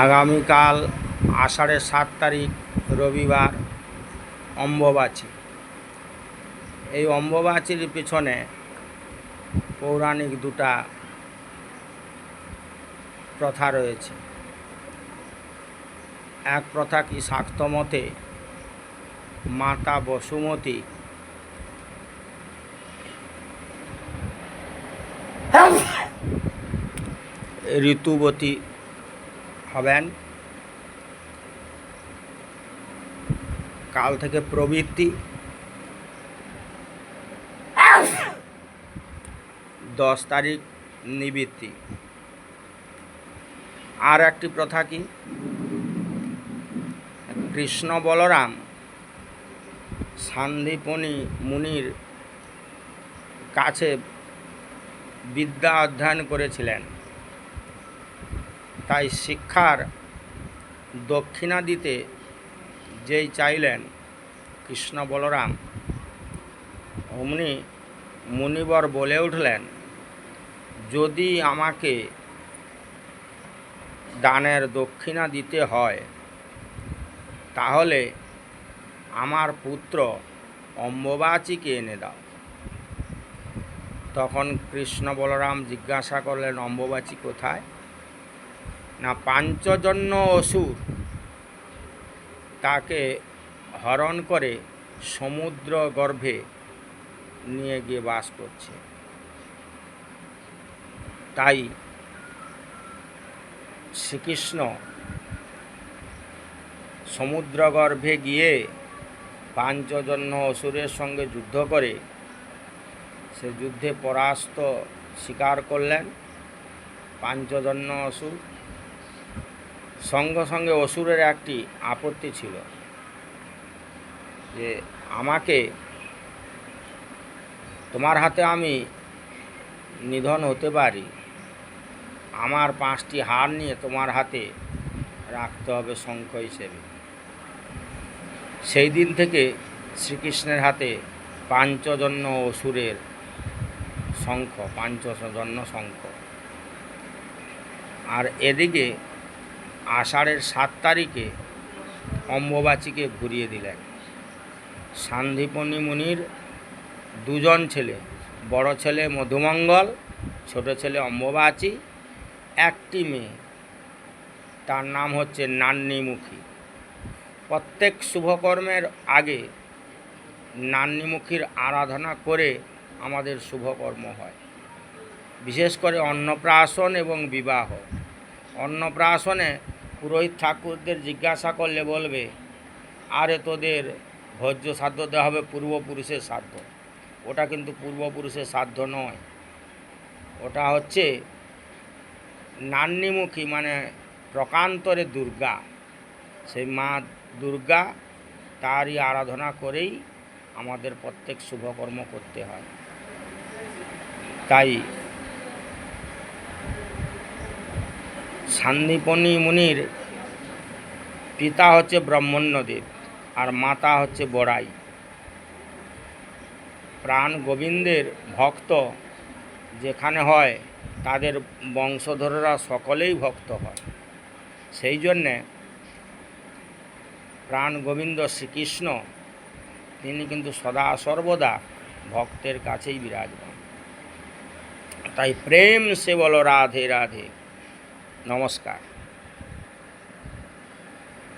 আগামীকাল আষাঢ়ের 7 তারিখ রবিবার অম্বুবাচী। এই অম্বুবাচীর পিছনে পৌরাণিক দুটা প্রথা রয়েছে। এক প্রথা কি শাক্ত মতে মাতা বসুমতী ঋতুবতী হবেন, কাল থেকে প্রবৃত্তি 10 তারিখ নিবৃত্তি। আর একটি প্রথা কি, কৃষ্ণ বলরাম সান্দিপনি মুনির কাছে বিদ্যা অধ্যয়ন করেছিলেন, তাই শিক্ষার দক্ষিণা দিতে যেই চাইলেন কৃষ্ণ বলরাম, অমনি মুনিবর বলে উঠলেন, যদি আমাকে দানের দক্ষিণা দিতে হয় তাহলে আমার পুত্র অম্বুবাচীকে এনে দাও। তখন কৃষ্ণ বলরাম জিজ্ঞাসা করলেন, অম্বুবাচী কোথায়? না, পাঞ্চজন্য অসুর তাকে হরণ করে সমুদ্র গর্ভে নিয়ে গিয়ে বাস করছে। তাই শ্রীকৃষ্ণ সমুদ্র গর্ভে গিয়ে পাঞ্চজন্য অসুরের সঙ্গে যুদ্ধ করে সে যুদ্ধে পরাস্ত স্বীকার করলেন পাঞ্চজন্য অসুর। সঙ্গে সঙ্গে অসুরের একটি আপত্তি ছিল যে আমাকে তোমার হাতে আমি নিধন হতে পারি, আমার 5টি হাড় নিয়ে তোমার হাতে রাখতে হবে শঙ্খ হিসেবে। সেই দিন থেকে শ্রীকৃষ্ণের হাতে পাঞ্চজন্য অসুরের শঙ্খ, পাঞ্চজন্য শঙ্খ। আর এদিকে আষাঢ়ের 7 তারিখে অম্বুবাচীকে ঘুরিয়ে দিলেন। সান্দিপনি মুনির 2জন ছেলে, বড় ছেলে মধুমঙ্গল, ছোট ছেলে অম্বুবাচী, একটি মেয়ে, তার নাম হচ্ছে নান্নিমুখী। প্রত্যেক শুভকর্মের আগে নান্নিমুখীর আরাধনা করে আমাদের শুভকর্ম হয়। বিশেষ করে অন্নপ্রাশন এবং বিবাহ। অন্নপ্রাশনে পুরোহিত ঠাকুরদের জিজ্ঞাসা করলে বলবে, আরে তোদের ভোজ্য শ্রাদ্ধ দেওয়া হবে পূর্বপুরুষের শ্রাদ্ধ। ওটা কিন্তু পূর্বপুরুষের শ্রাদ্ধ নয়, ওটা হচ্ছে নান্নিমুখী, মানে প্রকান্তরে দুর্গা। সেই মা দুর্গা, তারই আরাধনা করেই আমাদের প্রত্যেক শুভকর্ম করতে হয়। তাই সান্দিপনি মুনির পিতা হচ্ছে ব্রহ্মণ্যদেব আর মাতা হচ্ছে বড়াই। প্রাণ গোবিন্দের ভক্ত যেখানে হয় তাদের বংশধররা সকলেই ভক্ত হয়। সেই জন্যে প্রাণ গোবিন্দ শ্রীকৃষ্ণ তিনি কিন্তু সদা সর্বদা ভক্তের কাছেই বিরাজমান। তাই প্রেম সে বলো রাধে রাধে। নমস্কার।